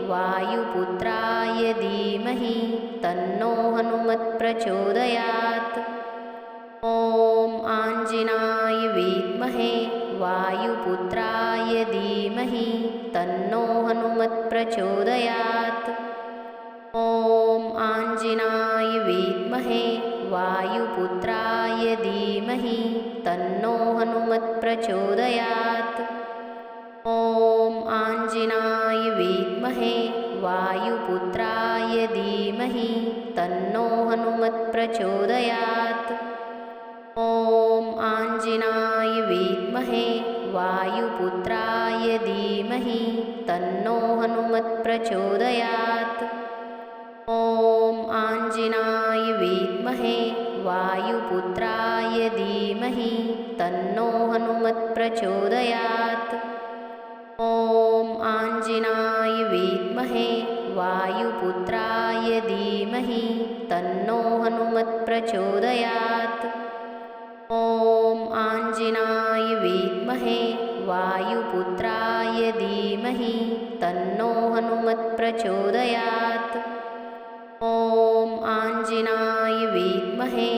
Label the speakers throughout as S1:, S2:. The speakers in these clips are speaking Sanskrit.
S1: वायुपुत्राय धीमहि तन्नो हनुमत् प्रचोदयात्। ॐ आञ्जनाय विद्महे वायुपुत्राय धीमहि तन्नो हनुमत् प्रचोदयात्। ॐ आञ्जनाय विद्महे वायुपुत्राय धीमहि तन्नो हनुमत् प्रचोदयात्। ॐ आञ्जनाय विद्महे वायुपुत्राय धीमहि तन्नो हनुमत् प्रचोदयात्। ॐ आञ्जनाय विद्महे वायुपुत्राय धीमहि तन्नो हनुमत् प्रचोदयात्। ॐ आञ्जनाय विद्महे वायुपुत्राय धीमहि तन्नो हनुमत् प्रचोदयात्। ॐ आञ्जनाय विद्महे वायुपुत्राय धीमहि तन्नो हनुमत् प्रचोदयात्। ॐ आञ्जनाय विद्महे वायुपुत्राय धीमहि तन्नो हनुमत् प्रचोदयात्। ॐ आञ्जनाय विद्महे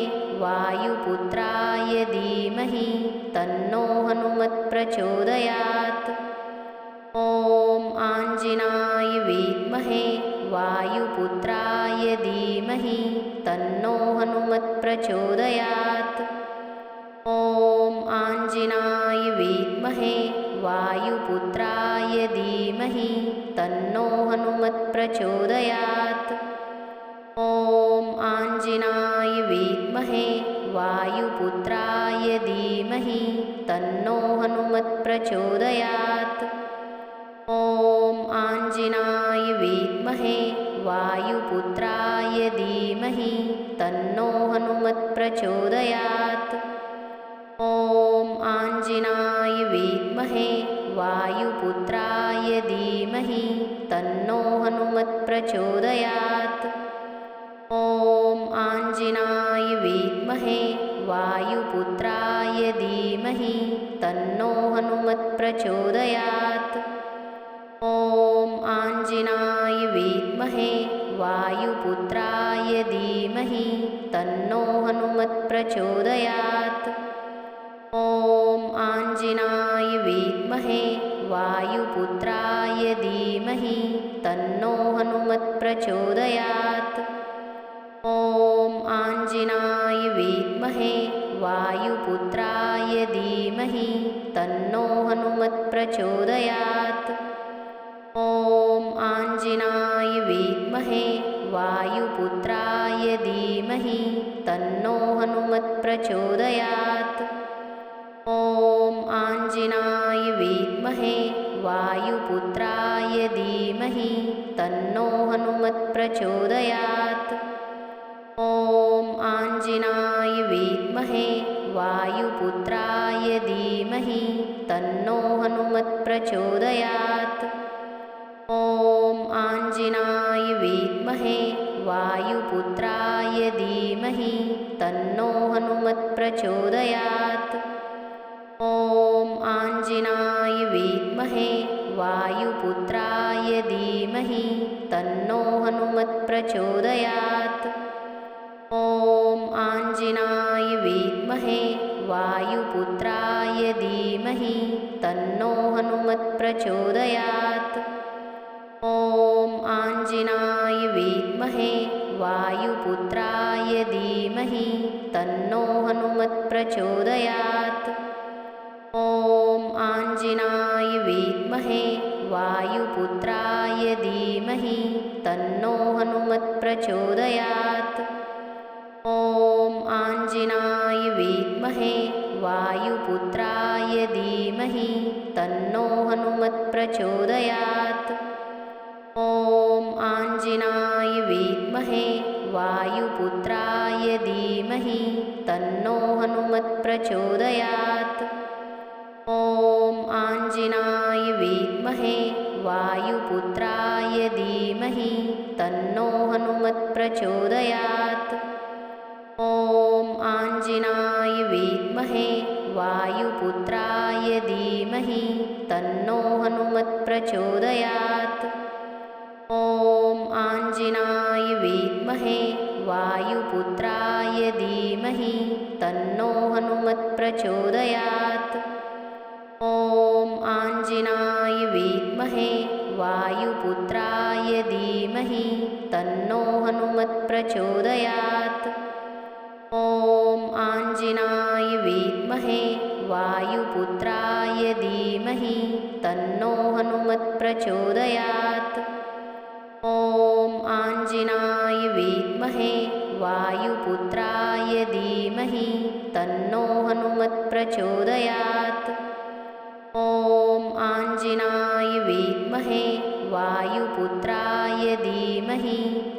S1: वायुपुत्राय धीमहि तन्नो हनुमत् प्रचोदयात्। ॐ आञ्जनाय विद्महे वायुपुत्राय धीमहि तन्नो हनुमत् प्रचोदयात्। ॐ आञ्जनाय विद्महे वायुपुत्राय धीमहि तन्नो हनुमत् प्रचोदयात्। ॐ आञ्जनाय विद्महे वायुपुत्राय धीमहि तन्नो हनुमत् प्रचोदयात्। ॐ आञ्जनाय विद्महे वायुपुत्राय धीमहि तन्नो हनुमत् प्रचोदयात्। ॐ आञ्जनाय विद्महे वायुपुत्राय धीमहि तन्नो हनुमत् प्रचोदयात्। ॐ आञ्जनाय विद्महे वायुपुत्राय धीमहि तन्नो हनुमत् प्रचोदयात्। ॐ आञ्जनाय विद्महे वायुपुत्राय धीमहि तन्नो हनुमत् प्रचोदयात्। ॐ आञ्जनाय विद्महे वायुपुत्राय धीमहि तन्नो हनुमत् प्रचोदयात्। ॐ आञ्जनाय विद्महे वायुपुत्राय धीमहि तन्नो हनुमत् प्रचोदयात्। ॐ आञ्जनाय विद्महे वायुपुत्राय धीमहि तन्नो हनुमत् प्रचोदयात्। ॐ आञ्जनाय विद्महे वायुपुत्राय धीमहि तन्नो हनुमत् प्रचोदयात्। ॐ आञ्जनाय विद्महे वायुपुत्राय धीमहि तन्नो हनुमत् प्रचोदयात्। ॐ आञ्जनाय विद्महे वायुपुत्राय धीमहि तन्नो हनुमत् प्रचोदयात्। ॐ आञ्जनाय विद्महे वायुपुत्राय धीमहि तन्नो हनुमत् प्रचोदयात्। ॐ आञ्जनाय विद्महे वायुपुत्राय धीमहि तन्नो हनुमत् प्रचोदयात्। ॐ आञ्जनाय विद्महे वायुपुत्राय धीमहि तन्नो हनुमत् प्रचोदयात्। ॐ आञ्जनाय विद्महे वायुपुत्राय धीमहि तन्नो हनुमत् प्रचोदयात्। ॐ आञ्जनाय विद्महे वायुपुत्राय धीमहि तन्नो हनुमत् प्रचोदयात्। ॐ आञ्जनाय विद्महे वायुपुत्राय धीमहि तन्नो हनुमत् प्रचोदयात्। ॐ आञ्जनाय विद्महे वायुपुत्राय धीमहि तन्नो हनुमत् प्रचोदयात्। ॐ आञ्जनाय विद्महे वायुपुत्राय धीमहि तन्नो हनुमत् प्रचोदयात्। ॐ आञ्जनाय विद्महे वायुपुत्राय धीमहि तन्नो हनुमत् प्रचोदयात्। ॐ आञ्जनाय विद्महे वायुपुत्राय धीमहि तन्नो हनुमत् प्रचोदयात्। ॐ आञ्जनाय विद्महे वायुपुत्राय धीमहि तन्नो हनुमत् प्रचोदयात्। ॐ आञ्जनाय विद्महे वायुपुत्राय धीमहि तन्नो हनुमत् प्रचोदयात्। ॐ आञ्जनाय विद्महे वायुपुत्राय धीमहि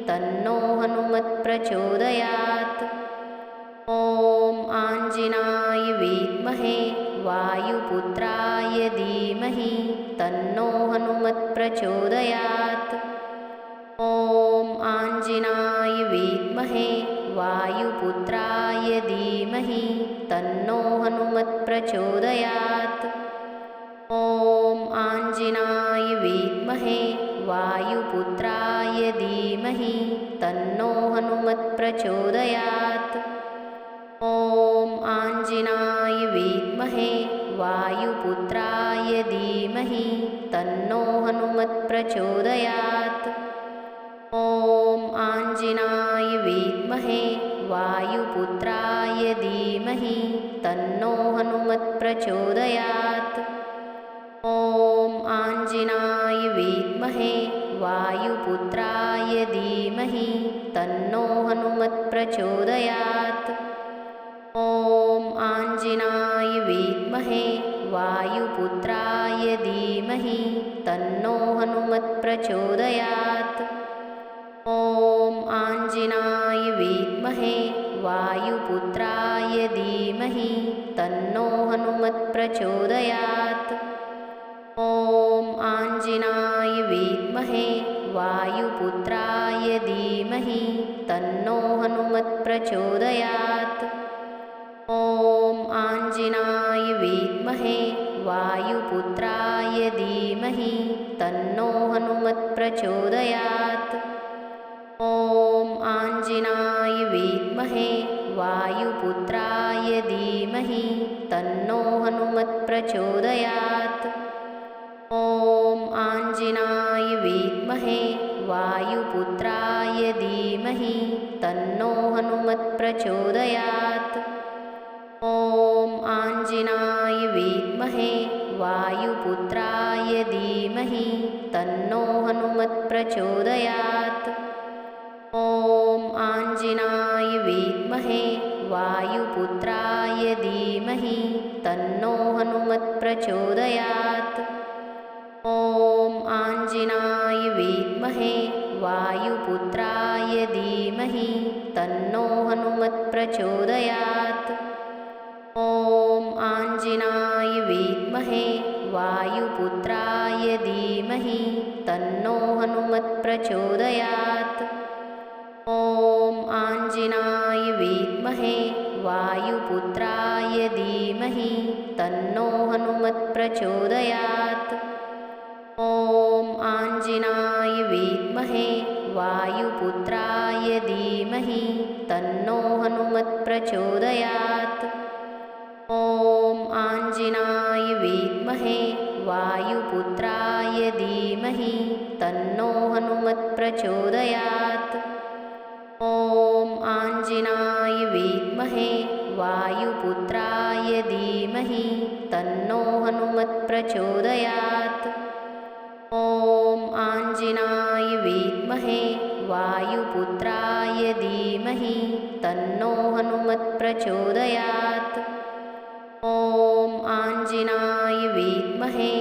S1: तन्नो हनुमत् प्रचोदयात्। ॐ आञ्जनाय विद्महे वायुपुत्राय धीमहि तन्नो हनुमत् प्रचोदयात्। ॐ आञ्जनाय विद्महे वायुपुत्राय धीमहि तन्नो हनुमत् प्रचोदयात्। ॐ आञ्जनाय विद्महे वायुपुत्राय धीमहि तन्नो हनुमत् प्रचोदयात्। ॐ आञ्जनाय विद्महे वायुपुत्राय धीमहि तन्नो हनुमत् प्रचोदयात्। ॐ आञ्जनाय विद्महे वायुपुत्राय धीमहि तन्नो हनुमत् प्रचोदयात्। ॐ आञ्जनाय विद्महे वायुपुत्राय धीमहि तन्नो हनुमत् प्रचोदयात्। ॐ आञ्जनाय विद्महे वायुपुत्राय धीमहि तन्नो हनुमत् प्रचोदयात्। ॐ आञ्जनाय विद्महे वायुपुत्राय धीमहि तन्नो हनुमत् प्रचोदयात्। ॐ आञ्जनाय विद्महे वायुपुत्राय धीमहि तन्नो हनुमत् प्रचोदयात्। ॐ आञ्जनाय विद्महे वायुपुत्राय धीमहि तन्नो हनुमत् प्रचोदयात्। ॐ आञ्जनाय विद्महे वायुपुत्राय धीमहि तन्नो हनुमत् प्रचोदयात्। ॐ आञ्जनाय विद्महे वायुपुत्राय धीमहि तन्नो हनुमत् प्रचोदयात्। ॐ आञ्जनाय विद्महे वायुपुत्राय धीमहि तन्नो हनुमत् प्रचोदयात्। ॐ आञ्जनाय विद्महे वायुपुत्राय धीमहि तन्नो हनुमत् प्रचोदयात्। ॐ आञ्जनाय विद्महे वायुपुत्राय धीमहि तन्नो हनुमत् प्रचोदयात्। ॐ आञ्जनाय विद्महे वायुपुत्राय धीमहि तन्नो हनुमत् प्रचोदयात्। ॐ आञ्जनाय विद्महे वायुपुत्राय धीमहि तन्नो हनुमत् प्रचोदयात्। ॐ आञ्जनाय विद्महे वायुपुत्राय धीमहि तन्नो हनुमत् प्रचोदयात्। ॐ आञ्जनाय विद्महे वायुपुत्राय धीमहि तन्नो हनुमत् प्रचोदयात्। ॐ आञ्जनाय विद्महे वायुपुत्राय धीमहि तन्नो हनुमत् प्रचोदयात्। ॐ आञ्जनाय विद्महे वायुपुत्राय धीमहि तन्नो हनुमत् प्रचोदयात्। ॐ आञ्जनाय विद्महे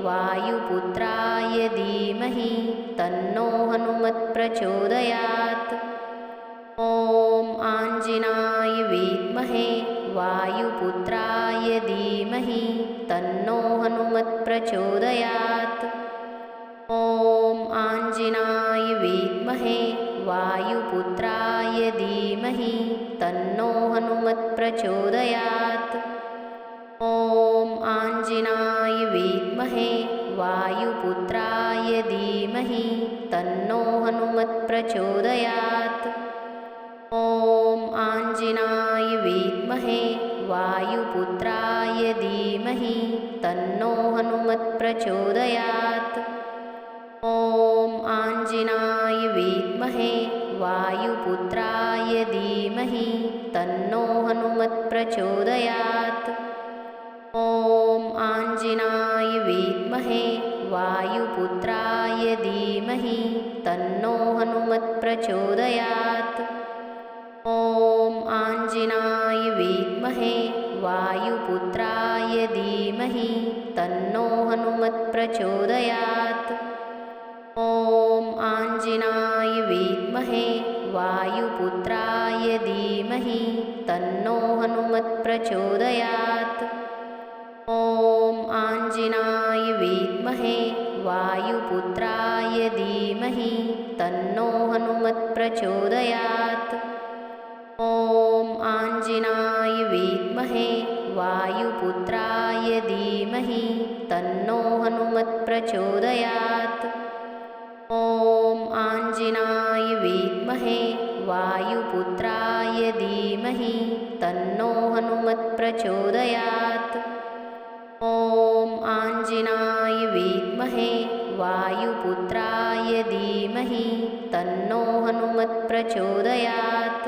S1: वायुपुत्राय धीमहि तन्नो हनुमत् प्रचोदयात्। ॐ आञ्जनाय विद्महे वायुपुत्राय धीमहि तन्नो हनुमत् प्रचोदयात्। ॐ आञ्जनाय विद्महे वायुपुत्राय धीमहि तन्नो हनुमत् प्रचोदयात्। ॐ आञ्जनाय विद्महे वायुपुत्राय धीमहि तन्नो हनुमत् प्रचोदयात्। ॐ आञ्जनाय विद्महे वायुपुत्राय धीमहि तन्नो हनुमत् प्रचोदयात्। ॐ आञ्जनाय विद्महे वायुपुत्राय धीमहि तन्नो हनुमत् प्रचोदयात्। ॐ आञ्जनाय विद्महे वायुपुत्राय धीमहि तन्नो हनुमत् प्रचोदयात्। ॐ आञ्जनाय विद्महे वायुपुत्राय धीमहि तन्नो हनुमत् प्रचोदयात्। ॐ आञ्जनाय विद्महे वायुपुत्राय धीमहि तन्नो हनुमत् प्रचोदयात्। ॐ आञ्जनाय विद्महे वायुपुत्राय धीमहि तन्नो हनुमत् प्रचोदयात्। ॐ आञ्जनाय विद्महे वायुपुत्राय धीमहि तन्नो हनुमत् प्रचोदयात्। ॐ आञ्जनाय विद्महे वायुपुत्राय धीमहि तन्नो हनुमत् प्रचोदयात्। ॐ आञ्जनाय विद्महे वायुपुत्राय धीमहि तन्नो हनुमत् प्रचोदयात्।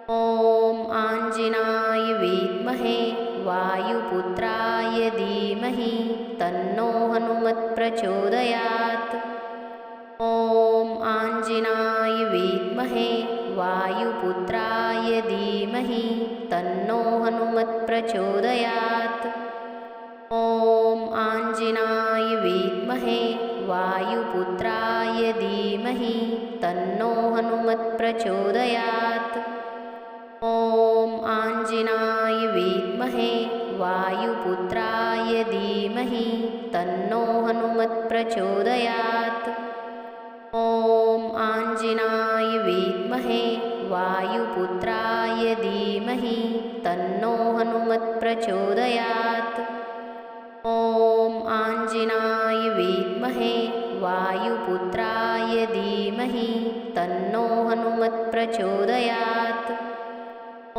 S1: ॐ आञ्जनाय विद्महे वायुपुत्राय धीमहि तन्नो हनुमत् प्रचोदयात्। ॐ आञ्जनाय विद्महे वायुपुत्राय धीमहि तन्नो हनुमत् प्रचोदयात्। ॐ आञ्जनाय विद्महे वायुपुत्राय धीमहि तन्नो हनुमत् प्रचोदयात्। ॐ आञ्जनाय विद्महे वायुपुत्राय धीमहि तन्नो हनुमत् प्रचोदयात्। ॐ आञ्जनाय विद्महे वायुपुत्राय धीमहि तन्नो हनुमत् प्रचोदयात्। ॐ आञ्जनाय विद्महे वायुपुत्राय धीमहि तन्नो हनुमत् प्रचोदयात्।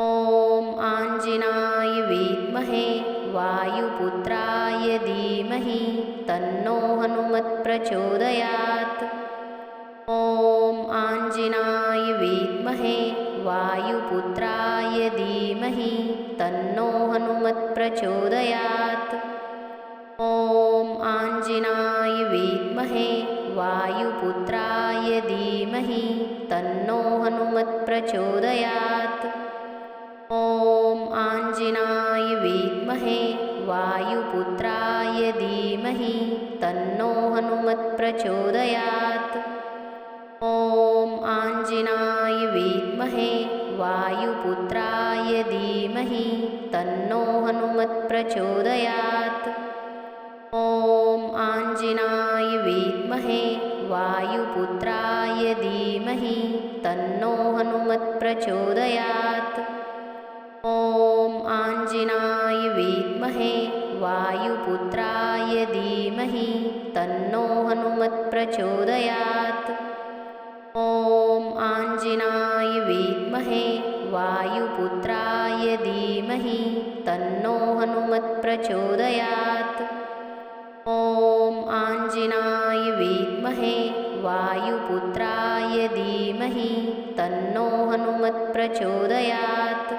S1: ॐ आञ्जनाय विद्महे वायुपुत्राय धीमहि तन्नो हनुमत् प्रचोदयात्। ॐ आञ्जनाय विद्महे वायुपुत्राय धीमहि तन्नो हनुमत् प्रचोदयात्। ॐ आञ्जनाय विद्महे वायुपुत्राय धीमहि तन्नो हनुमत् प्रचोदयात्। ॐ आञ्जनाय विद्महे वायुपुत्राय धीमहि तन्नो हनुमत् प्रचोदयात्। ॐ आञ्जनाय विद्महे वायुपुत्राय धीमहि तन्नो हनुमत् प्रचोदयात्। ॐ आञ्जनाय विद्महे वायुपुत्राय धीमहि तन्नो हनुमत् प्रचोदयात्। ॐ आञ्जनाय विद्महे वायुपुत्राय धीमहि तन्नो हनुमत् प्रचोदयात्। ॐ आञ्जनाय विद्महे वायुपुत्राय धीमहि तन्नो हनुमत् प्रचोदयात्। ॐ आञ्जनाय विद्महे वायुपुत्राय धीमहि तन्नो हनुमत् प्रचोदयात्।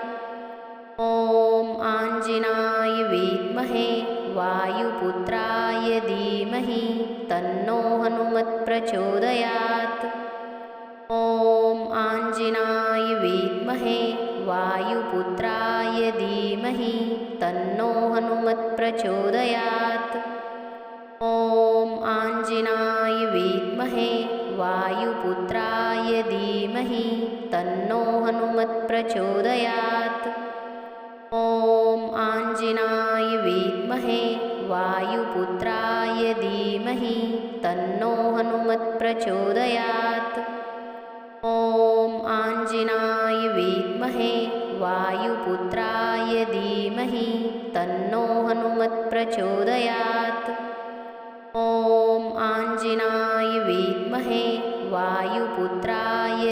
S1: ॐ आञ्जनाय विद्महे वायुपुत्राय धीमहि तन्नो हनुमत् प्रचोदयात्। ॐ आञ्जनाय विद्महे वायुपुत्राय धीमहि तन्नो हनुमत् प्रचोदयात्। ॐ आञ्जनाय विद्महे वायुपुत्राय धीमहि तन्नो हनुमत् प्रचोदयात्। ॐ आञ्जनाय विद्महे वायुपुत्राय धीमहि तन्नो हनुमत् प्रचोदयात्। ॐ आञ्जनाय विद्महे वायुपुत्राय धीमहि तन्नो हनुमत् प्रचोदयात्। ॐ आञ्जनाय वायुपुत्राय